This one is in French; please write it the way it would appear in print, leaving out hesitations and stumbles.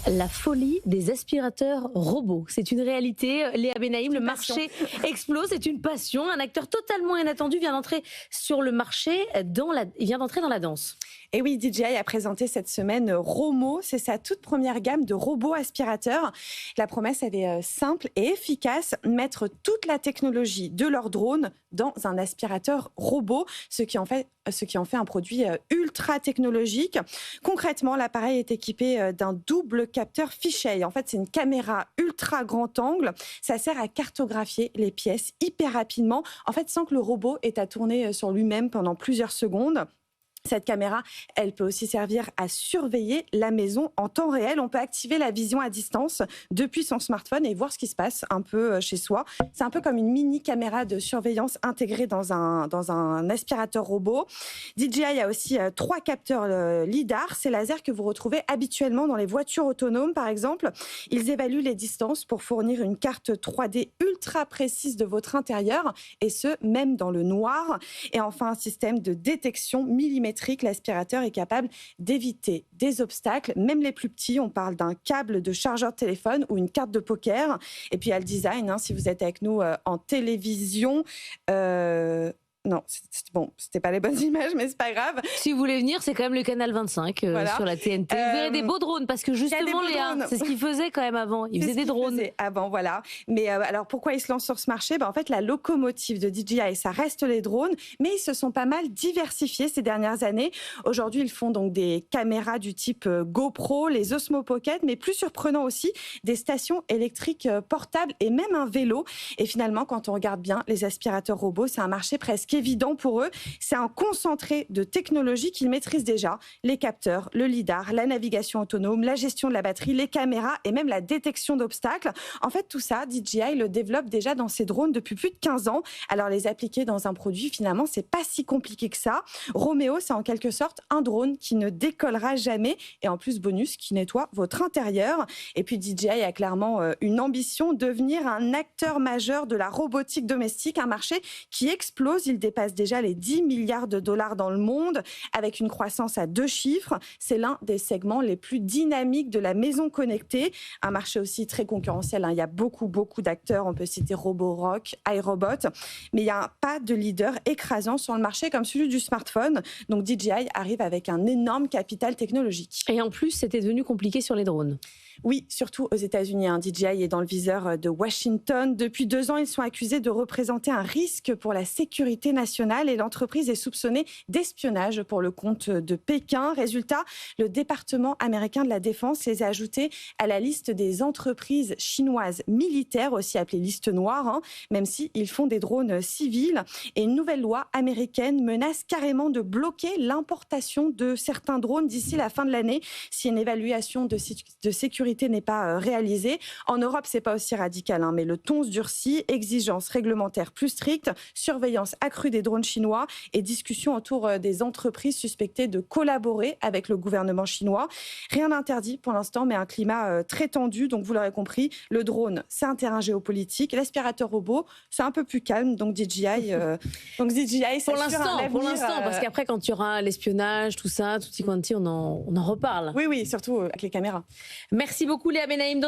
La folie des aspirateurs robots. C'est une réalité. Léa Benaïm, le marché explose. C'est une passion. Un acteur totalement inattendu vient d'entrer sur le marché. Il vient d'entrer dans la danse. Et oui, DJI a présenté cette semaine Romo. C'est sa toute première gamme de robots aspirateurs. La promesse, elle est simple et efficace. Mettre toute la technologie de leur drone dans un aspirateur robot, ce qui en fait un produit ultra technologique. Concrètement, l'appareil est équipé d'un double capteur fisheye. En fait, c'est une caméra ultra grand angle. Ça sert à cartographier les pièces hyper rapidement, en fait, sans que le robot ait à tourner sur lui-même pendant plusieurs secondes. Cette caméra, elle peut aussi servir à surveiller la maison en temps réel. On peut activer la vision à distance depuis son smartphone et voir ce qui se passe un peu chez soi. C'est un peu comme une mini caméra de surveillance intégrée dans un aspirateur robot. DJI a aussi 3 capteurs LiDAR, ces lasers que vous retrouvez habituellement dans les voitures autonomes, par exemple. Ils évaluent les distances pour fournir une carte 3D ultra précise de votre intérieur, et ce, même dans le noir. Et enfin, un système de détection millimétrique. L'aspirateur est capable d'éviter des obstacles, même les plus petits. On parle d'un câble de chargeur de téléphone ou une carte de poker. Et puis il y a le design, si vous êtes avec nous en télévision. Non, c'était pas les bonnes images, mais c'est pas grave. Si vous voulez venir, c'est quand même le canal 25 voilà. Sur la TNT. Vous verrez des beaux drones, parce que justement, Léa, c'est ce qu'ils faisaient quand même avant. Ils faisaient des drones. Avant, voilà. Mais alors, pourquoi ils se lancent sur ce marché ? En fait, la locomotive de DJI, ça reste les drones, mais ils se sont pas mal diversifiés ces dernières années. Aujourd'hui, ils font donc des caméras du type GoPro, les Osmo Pocket, mais plus surprenant aussi, des stations électriques portables et même un vélo. Et finalement, quand on regarde bien, les aspirateurs robots, c'est un marché presque évident pour eux. C'est un concentré de technologies qu'ils maîtrisent déjà. Les capteurs, le lidar, la navigation autonome, la gestion de la batterie, les caméras et même la détection d'obstacles. En fait, tout ça, DJI le développe déjà dans ses drones depuis plus de 15 ans. Alors, les appliquer dans un produit, finalement, c'est pas si compliqué que ça. Romeo, c'est en quelque sorte un drone qui ne décollera jamais et en plus, bonus, qui nettoie votre intérieur. Et puis, DJI a clairement une ambition, devenir un acteur majeur de la robotique domestique, un marché qui explose. Il dépasse déjà les 10 milliards de dollars dans le monde, avec une croissance à 2 chiffres. C'est l'un des segments les plus dynamiques de la maison connectée. Un marché aussi très concurrentiel. Il y a beaucoup d'acteurs. On peut citer Roborock, iRobot. Mais il n'y a pas de leader écrasant sur le marché comme celui du smartphone. Donc DJI arrive avec un énorme capital technologique. Et en plus, c'était devenu compliqué sur les drones. Oui, surtout aux États-Unis. DJI est dans le viseur de Washington. Depuis 2 ans, ils sont accusés de représenter un risque pour la sécurité nationale et l'entreprise est soupçonnée d'espionnage pour le compte de Pékin. Résultat, le département américain de la Défense les a ajoutés à la liste des entreprises chinoises militaires, aussi appelée liste noire, même s'ils font des drones civils. Et une nouvelle loi américaine menace carrément de bloquer l'importation de certains drones d'ici la fin de l'année si une évaluation de sécurité n'est pas réalisée. En Europe, c'est pas aussi radical, mais le ton se durcit, exigences réglementaires plus strictes, surveillance accrue des drones chinois et discussions autour des entreprises suspectées de collaborer avec le gouvernement chinois. Rien n'interdit pour l'instant, mais un climat très tendu. Donc vous l'aurez compris, le drone, c'est un terrain géopolitique. L'aspirateur robot, c'est un peu plus calme. Donc DJI, pour l'instant, parce qu'après, quand il y aura l'espionnage, tout ça, tutti quanti, on en reparle. Oui, surtout avec les caméras. Merci beaucoup Léa Benaïm.